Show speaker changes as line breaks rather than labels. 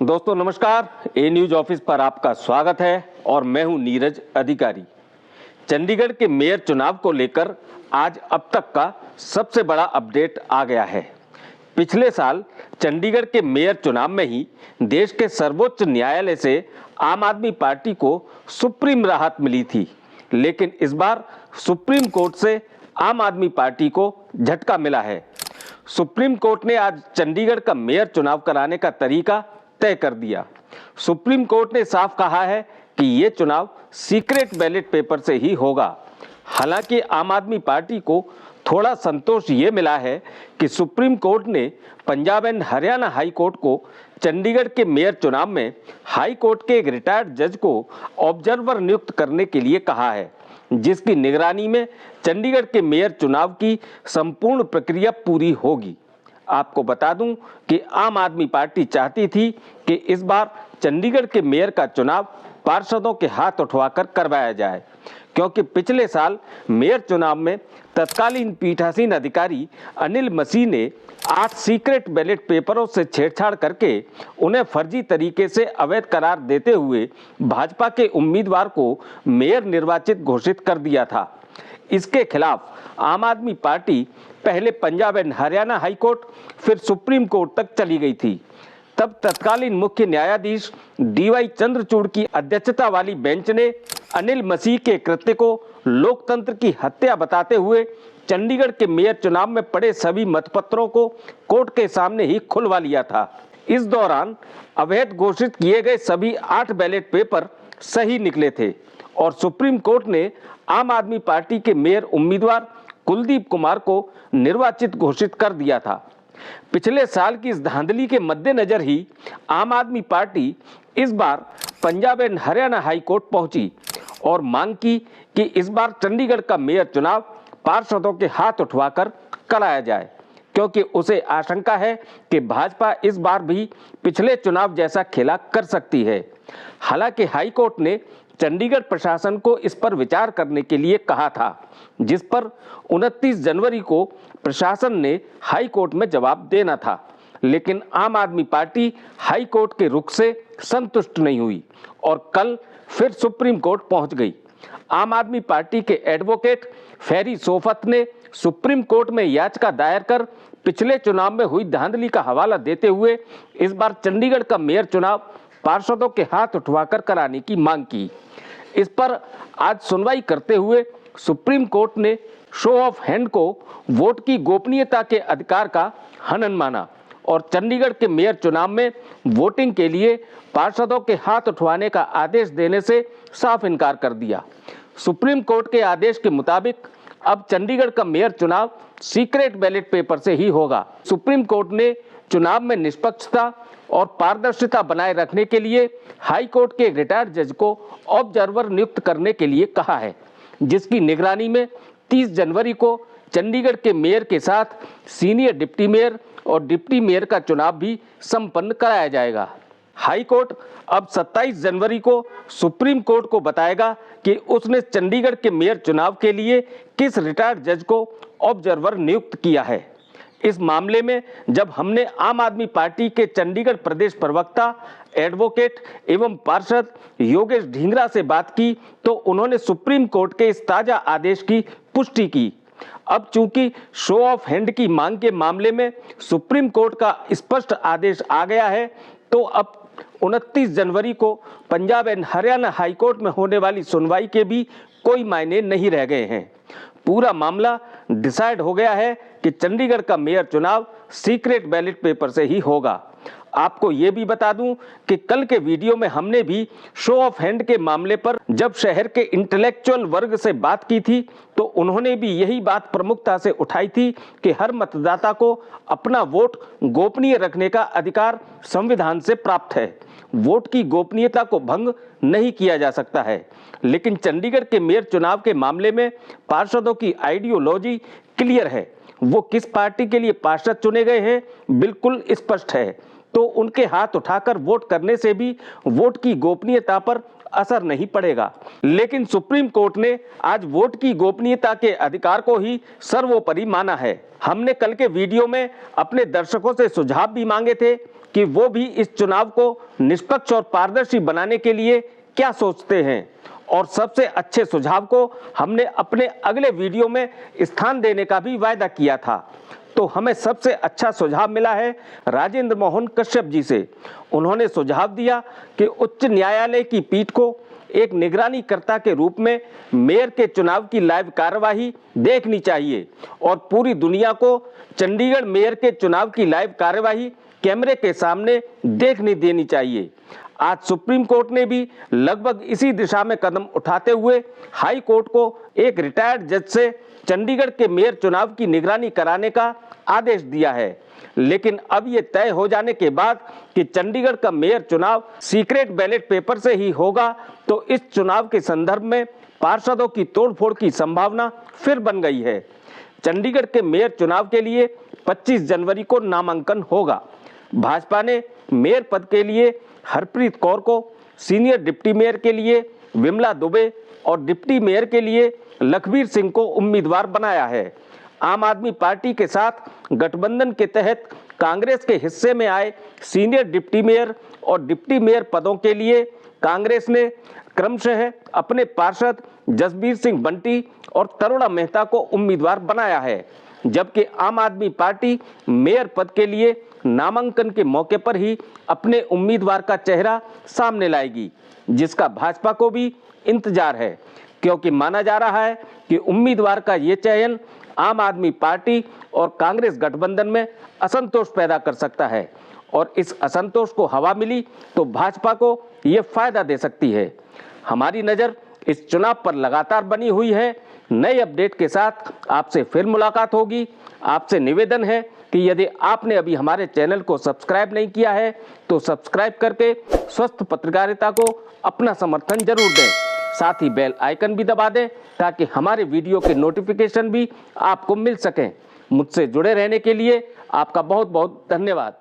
दोस्तों नमस्कार, ए news office पर आपका स्वागत है और मैं हूं नीरज अधिकारी। चंडीगढ़ के मेयर चुनाव को लेकर आज अब तक का सबसे बड़ा अपडेट आ गया है। पिछले साल चंडीगढ़ के मेयर चुनाव में ही देश के सर्वोच्च न्यायालय से आम आदमी पार्टी को सुप्रीम राहत मिली थी, लेकिन इस बार सुप्रीम कोर्ट से आम आदमी पार्टी को झटका मिला है। सुप्रीम कोर्ट ने आज चंडीगढ़ का मेयर चुनाव कराने का तरीका तय कर दिया। सुप्रीम कोर्ट ने साफ कहा है कि ये चुनाव सीक्रेट बैलेट पेपर से ही होगा। हालांकि आम आदमी पार्टी को थोड़ा संतोष ये मिला है कि सुप्रीम कोर्ट ने Punjab and Haryana high court को चंडीगढ़ के मेयर चुनाव में हाई कोर्ट के एक रिटायर्ड जज को ऑब्जर्वर नियुक्त करने के लिए कहा है, जिसकी निगरानी में चंडीगढ़ के मेयर चुनाव की संपूर्ण प्रक्रिया पूरी होगी। आपको बता दूं कि आम आदमी पार्टी चाहती थी कि इस बार चंडीगढ़ के मेयर का चुनाव पार्षदों के हाथ उठवाकर करवाया जाए, क्योंकि पिछले साल मेयर चुनाव में तत्कालीन पीठासीन अधिकारी अनिल मसीह ने 8 सीक्रेट बैलेट पेपरों से छेड़छाड़ करके उन्हें फर्जी तरीके से अवैध करार देते हुए भाजपा के उम्मीदवार को मेयर निर्वाचित घोषित कर दिया था। इसके खिलाफ आम आदमी पार्टी पहले Punjab and Haryana high court फिर सुप्रीम कोर्ट तक चली गई थी। तब तत्कालीन मुख्य न्यायाधीश डीवाई चंद्रचूड़ की अध्यक्षता वाली बेंच ने अनिल मसीह के कृत्य को लोकतंत्र की हत्या बताते हुए चंडीगढ़ के मेयर चुनाव में पड़े सभी मतपत्रों को कोर्ट के सामने ही खुलवा लिया था। इस दौरान अवैध घोषित किए गए सभी 8 बैलेट पेपर सही निकले थे और सुप्रीम कोर्ट ने आम आदमी पार्टी के मेयर उम्मीदवार कुलदीप कुमार को निर्वाचित घोषित कर दिया था। पिछले साल की इस धांधली के मद्देनजर ही आम आदमी पार्टी इस बार Punjab and Haryana high court पहुंची और मांग की कि इस बार चंडीगढ़ का मेयर चुनाव पार्षदों के हाथ उठवाकर कराया जाए, क्योंकि उसे आशंका है कि भाजपा इस बार भी पिछले चुनाव जैसा खेला कर सकती है। हालांकि हाई कोर्ट ने चंडीगढ़ प्रशासन को इस पर विचार करने के लिए कहा था, जिस पर 29 जनवरी को प्रशासन ने हाई कोर्ट में जवाब देना था, लेकिन आम आदमी पार्टी हाई कोर्ट के रुख से संतुष्ट नहीं हुई और कल फिर सुप्रीम कोर्ट पहुंच गई। आम आदमी पार्टी के एडवोकेट फेरी सोफत ने सुप्रीम कोर्ट में याचिका दायर कर पिछले चुनाव में हुई धांधली का हवाला देते हुए इस बार चंडीगढ़ का मेयर चुनाव पार्षदों के हाथ उठवाकर कराने की मांग की। इस पर आज सुनवाई करते हुए सुप्रीम कोर्ट ने शो ऑफ हैंड को वोट की गोपनीयता के अधिकार का हनन माना और चंडीगढ़ के मेयर चुनाव में वोटिंग के लिए पार्षदों के हाथ उठवाने का आदेश देने से साफ इनकार कर दिया। सुप्रीम कोर्ट के आदेश के मुताबिक अब चंडीगढ़ का मेयर चुनाव सीक्रेट बैलेट पेपर से ही होगा। सुप्रीम कोर्ट ने चुनाव में निष्पक्षता और पारदर्शिता बनाए रखने के लिए हाई कोर्ट के रिटायर्ड जज को ऑब्जर्वर नियुक्त करने के लिए कहा है, जिसकी निगरानी में 30 जनवरी को चंडीगढ़ के मेयर के साथ सीनियर डिप्टी मेयर और डिप्टी मेयर का चुनाव भी संपन्न कराया जाएगा। हाई कोर्ट अब 27 जनवरी को सुप्रीम कोर्ट को बताएगा कि उसने चंडीगढ़ के मेयर चुनाव के लिए किस रिटायर्ड जज को ऑब्जर्वर नियुक्त किया है। इस मामले में जब हमने आम आदमी पार्टी के चंडीगढ़ प्रदेश प्रवक्ता, एडवोकेट एवं पार्षद योगेश ढींगरा से बात की तो उन्होंने सुप्रीम कोर्ट के इस ताजा आदेश की पुष्टि की। अब चूंकि शो ऑफ हैंड की मांग के मामले में सुप्रीम कोर्ट का स्पष्ट आदेश आ गया है, तो अब 29 जनवरी को Punjab and Haryana high court में होने वाली सुनवाई के भी कोई मायने नहीं रह गए हैं। पूरा मामला डिसाइड हो गया है कि चंडीगढ़ का मेयर चुनाव सीक्रेट बैलेट पेपर से ही होगा। आपको ये भी बता दूं कि कल के वीडियो में हमने भी शो ऑफ हैंड के मामले पर जब शहर के इंटेलेक्चुअल वर्ग से बात की थी तो उन्होंने भी यही बात प्रमुखता से उठाई थी कि हर मतदाता को अपना वोट गोपनीय रखने का अधिकार संविधान से प्राप्त है। वोट की गोपनीयता को भंग नहीं किया जा सकता है, लेकिन चंडीगढ़ के मेयर चुनाव के मामले में पार्षदों की आइडियोलॉजी क्लियर है। वो किस पार्टी के लिए पार्षद चुने गए हैं बिल्कुल स्पष्ट है, तो उनके हाथ उठाकर वोट करने से भी वोट की गोपनीयता पर असर नहीं पड़ेगा। लेकिन सुप्रीम कोर्ट ने आज वोट की गोपनीयता के अधिकार को ही सर्वोपरि माना है। हमने कल के वीडियो में अपने दर्शकों से सुझाव भी मांगे थे कि कि वो भी इस चुनाव को निष्पक्ष और पारदर्शी बनाने के लिए क्या सोचते हैं, और सबसे अच्छे सुझाव को हमने अपने अगले वीडियो में स्थान देने का भी वायदा किया था। तो हमें सबसे अच्छा सुझाव मिला है राजेंद्र मोहन कश्यप जी से। उन्होंने सुझाव दिया कि उच्च न्यायालय की पीठ को एक निगरानीकर्ता के रूप में मेयर के चुनाव की लाइव कार्यवाही देखनी चाहिए और पूरी दुनिया को चंडीगढ़ मेयर के चुनाव की लाइव कार्यवाही कैमरे के सामने देखने देनी चाहिए। आज सुप्रीम कोर्ट ने भी लगभग इसी दिशा में कदम उठाते हुए हाई कोर्ट को एक रिटायर्ड जज से चंडीगढ़ के मेयर चुनाव की निगरानी कराने का आदेश दिया है। लेकिन अब ये तय हो जाने के बाद कि चंडीगढ़ का मेयर चुनाव सीक्रेट बैलेट पेपर से ही होगा, तो इस चुनाव के संदर्भ में पार्षदों की तोड़फोड़ की संभावना फिर बन गई है। चंडीगढ़ के मेयर चुनाव के लिए 25 जनवरी को नामांकन होगा। भाजपा ने मेयर पद के लिए हरप्रीत कौर को, सीनियर डिप्टी मेयर के लिए विमला दुबे और डिप्टी मेयर के लिए लखबीर सिंह को उम्मीदवार बनाया है। आम आदमी पार्टी के साथ गठबंधन के तहत कांग्रेस के हिस्से में आए सीनियर डिप्टी मेयर और डिप्टी मेयर पदों के लिए कांग्रेस ने क्रमशः अपने पार्षद जसबीर सिंह बंटी और तरुणा मेहता को उम्मीदवार बनाया है, जबकि आम आदमी पार्टी मेयर पद के लिए नामांकन के मौके पर ही अपने उम्मीदवार का चेहरा सामने लाएगी, जिसका भाजपा को भी इंतजार है, क्योंकि माना जा रहा है कि उम्मीदवार का ये चयन आम आदमी पार्टी और कांग्रेस गठबंधन में असंतोष पैदा कर सकता है, और इस असंतोष को हवा मिली तो भाजपा को ये फायदा दे सकती है। हमारी नज़र इस चुनाव पर लगातार बनी हुई है। नए अपडेट के साथ आपसे फिर मुलाकात होगी। आपसे निवेदन है कि यदि आपने अभी हमारे चैनल को सब्सक्राइब नहीं किया है तो सब्सक्राइब करके स्वस्थ पत्रकारिता को अपना समर्थन जरूर दें। साथ ही बेल आइकन भी दबा दें ताकि हमारे वीडियो के नोटिफिकेशन भी आपको मिल सकें। मुझसे जुड़े रहने के लिए आपका बहुत बहुत धन्यवाद।